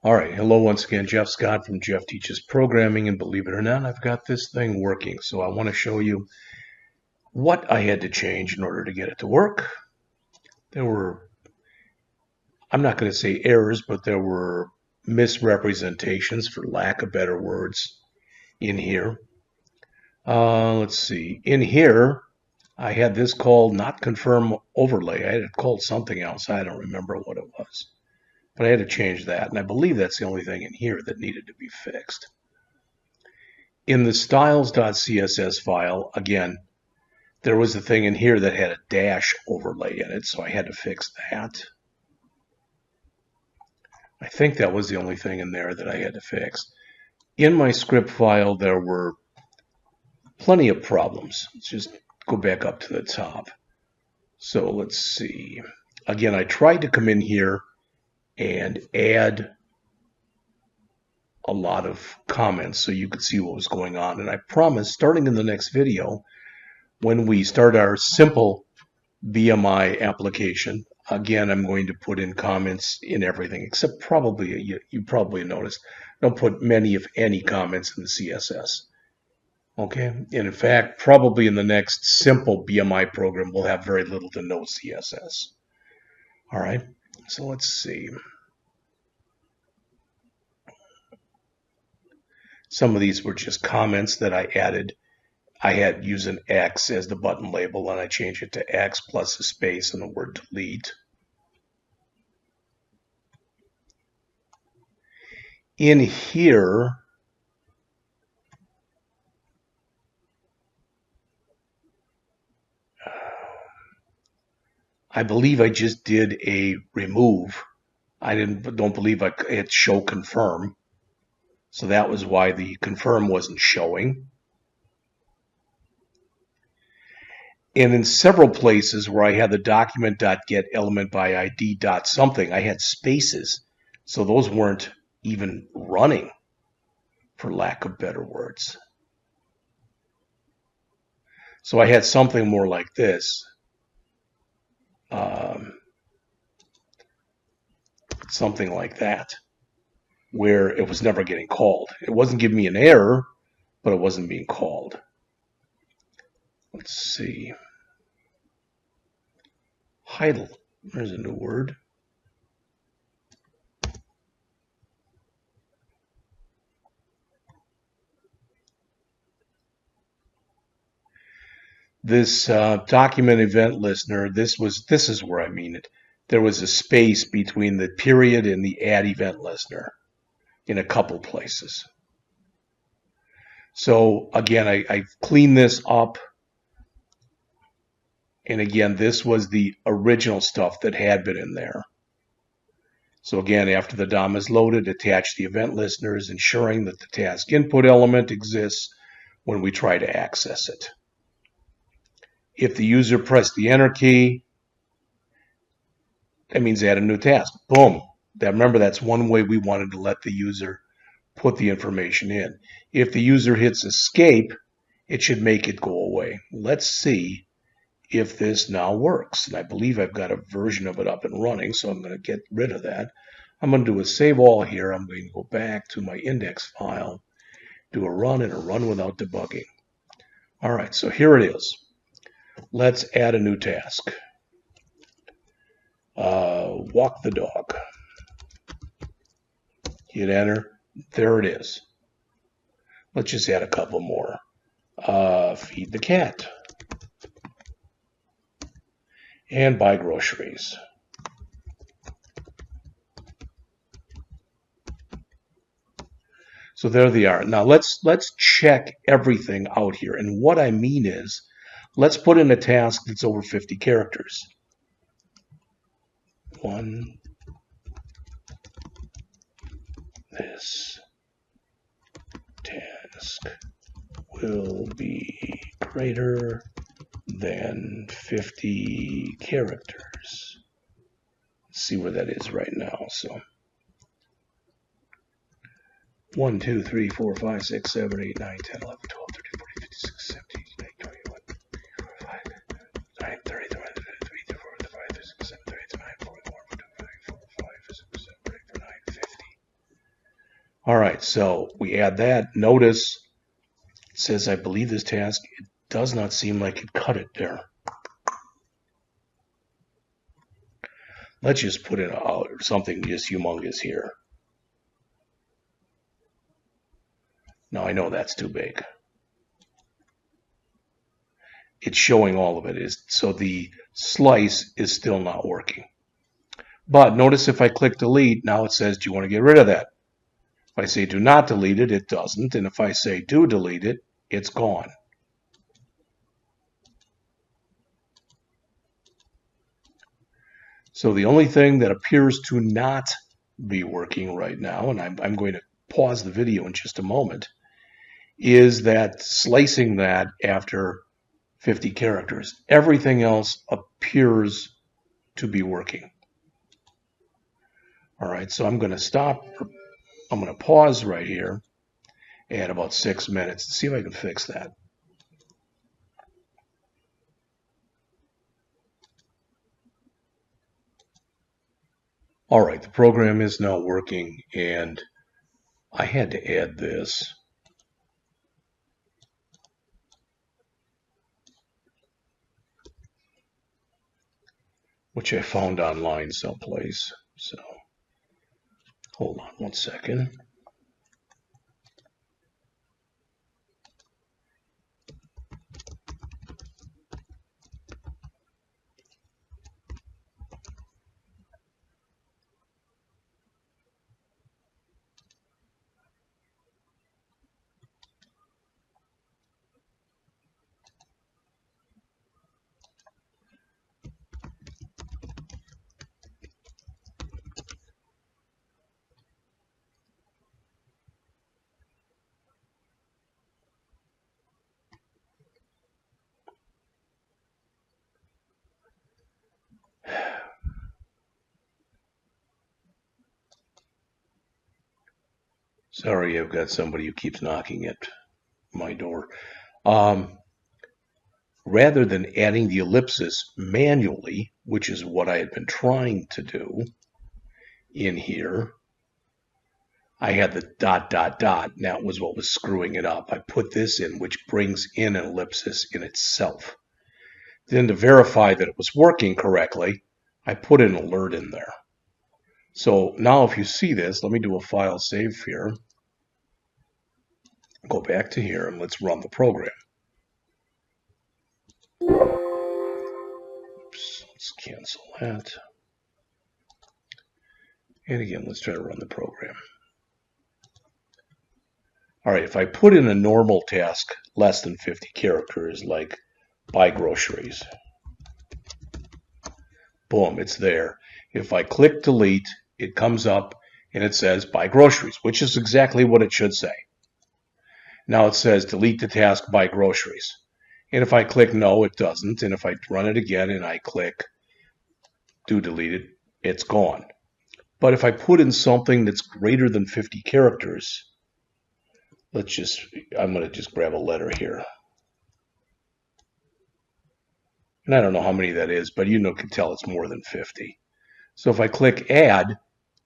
Alright, hello once again, Jeff Scott from Jeff Teaches Programming, and believe it or not, I've got this thing working. So I want to show you what I had to change in order to get it to work. There were, I'm not going to say errors, but there were misrepresentations, for lack of better words, in here. Let's see. In here, I had this called not confirm overlay. I had it called something else. I don't remember what it was. But I had to change that, and I believe that's the only thing in here that needed to be fixed. In the styles.css file, again, there was a thing in here that had a dash overlay in it, so I had to fix that. I think that was the only thing in there that I had to fix. In my script file, there were plenty of problems. Let's just go back up to the top. So let's see. Again, I tried to come in here and add a lot of comments so you could see what was going on. And I promise, starting in the next video, when we start our simple BMI application, again, I'm going to put in comments in everything, except probably, you probably noticed, don't put many, if any, comments in the CSS. Okay, and in fact, probably in the next simple BMI program, we'll have very little to no CSS. All right, so let's see. Some of these were just comments that I added. I had used an X as the button label, and I changed it to X plus a space and the word delete. In here, I believe I just did a remove. I don't believe I hit show confirm. So that was why the confirm wasn't showing. And in several places where I had the document.get element by ID dot something, I had spaces. So those weren't even running, for lack of better words. So I had something more like this. Something like that, where it was never getting called. It wasn't giving me an error, but it wasn't being called. Let's see. Heidel. There's a new word. This document event listener, this is where I mean it. There was a space between the period and the add event listener in a couple places. So again, I cleaned this up. And again, this was the original stuff that had been in there. So again, after the DOM is loaded, attach the event listeners, ensuring that the task input element exists when we try to access it. If the user pressed the enter key, that means add a new task. Boom. Remember, that's one way we wanted to let the user put the information in. If the user hits escape, it should make it go away. Let's see if this now works. And I believe I've got a version of it up and running, so I'm going to get rid of that. I'm going to do a save all here. I'm going to go back to my index file, do a run and a run without debugging. All right, so here it is. Let's add a new task. Walk the dog. Hit enter. There it is. Let's just add a couple more. Feed the cat. And buy groceries. So there they are. Now let's check everything out here. And what I mean is, let's put in a task that's over 50 characters. This task will be greater than 50 characters. Let's see where that is right now. So 1, 2, 3, 4, 5, 6, 7, 8, 9, 10, 11, 12, 13, 14, 15, 16, 17, 18, 19, 20, 21, 25, 30, 31, 32, 35, 36, 37, 38, 39, 40, 41, 42, 43, 44, 45, 46, 47, 48, 49, 50. All right, so we add that. Notice it says, I believe this task, it does not seem like it cut it there. Let's just put in something just humongous here. Now I know that's too big. It's showing all of it. So the slice is still not working. But notice if I click delete, now it says, do you want to get rid of that? If I say do not delete it, it doesn't. And if I say do delete it, it's gone. So the only thing that appears to not be working right now, and I'm going to pause the video in just a moment, is that slicing that after 50 characters. Everything else appears to be working. All right, so I'm going to stop. I'm going to pause right here at about 6 minutes to see if I can fix that. All right, the program is now working, and I had to add this. Which I found online someplace. So hold on 1 second. Sorry, I've got somebody who keeps knocking at my door. Rather than adding the ellipsis manually, which is what I had been trying to do in here, I had the ... and that was what was screwing it up. I put this in, which brings in an ellipsis in itself. Then to verify that it was working correctly, I put an alert in there. So now if you see this, let me do a file save here. Go back to here and let's run the program. Oops, let's cancel that. And again, let's try to run the program. All right, if I put in a normal task less than 50 characters, like buy groceries, boom, it's there. If I click delete, it comes up and it says buy groceries, which is exactly what it should say. Now it says delete the task buy groceries. And if I click no, it doesn't. And if I run it again and I click do delete it, it's gone. But if I put in something that's greater than 50 characters, I'm going to just grab a letter here. And I don't know how many that is, but you can tell it's more than 50. So if I click add,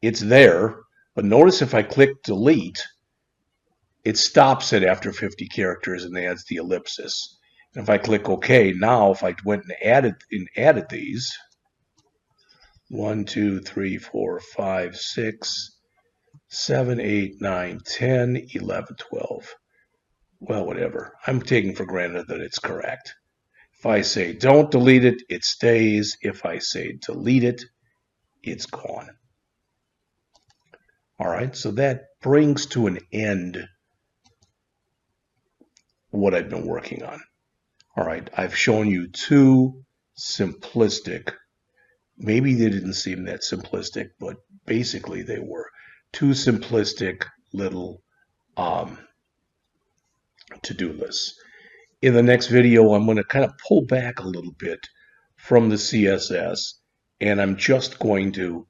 it's there. But notice if I click delete, it stops it after 50 characters and adds the ellipsis. And if I click OK, now if I went and added these, 1, 2, 3, 4, 5, 6, 7, 8, 9, 10, 11, 12. Well, whatever. I'm taking for granted that it's correct. If I say don't delete it, it stays. If I say delete it, it's gone. All right, so that brings to an end what I've been working on. All right, I've shown you two simplistic, maybe they didn't seem that simplistic, but basically they were two simplistic little to-do lists. In the next video, I'm going to kind of pull back a little bit from the CSS, and I'm just going to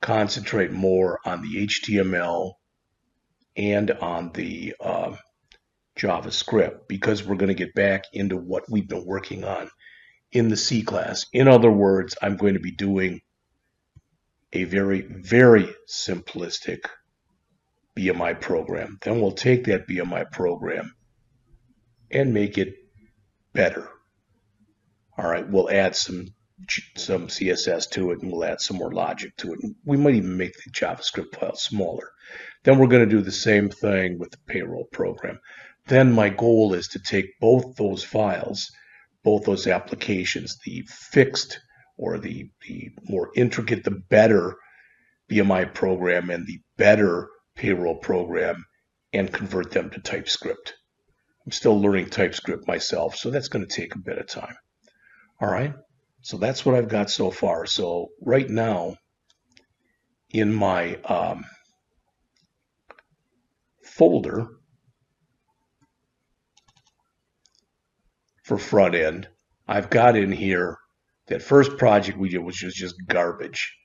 concentrate more on the HTML and on the JavaScript, because we're going to get back into what we've been working on in the C class. In other words, I'm going to be doing a very, very simplistic BMI program. Then we'll take that BMI program and make it better. All right, we'll add some CSS to it, and we'll add some more logic to it. And we might even make the JavaScript file smaller. Then we're going to do the same thing with the payroll program. Then my goal is to take both those files, both those applications, the fixed or the more intricate, the better BMI program and the better payroll program, and convert them to TypeScript. I'm still learning TypeScript myself, so that's going to take a bit of time. All right, so that's what I've got so far. So right now, in my folder for front end, I've got in here that first project we did, which was just garbage.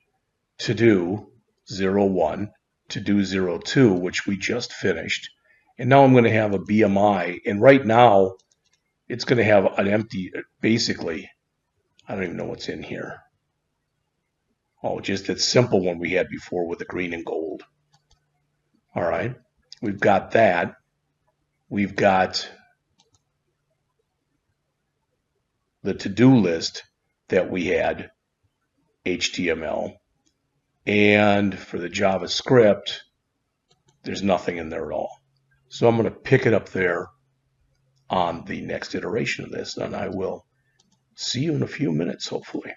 ToDo 01, ToDo 02, which we just finished. And now I'm going to have a BMI, and right now it's going to have an empty, basically, I don't even know what's in here. Oh, just that simple one we had before with the green and gold. All right, we've got that. We've got the to-do list that we had, HTML. And for the JavaScript, there's nothing in there at all. So I'm going to pick it up there on the next iteration of this, and I will see you in a few minutes, hopefully.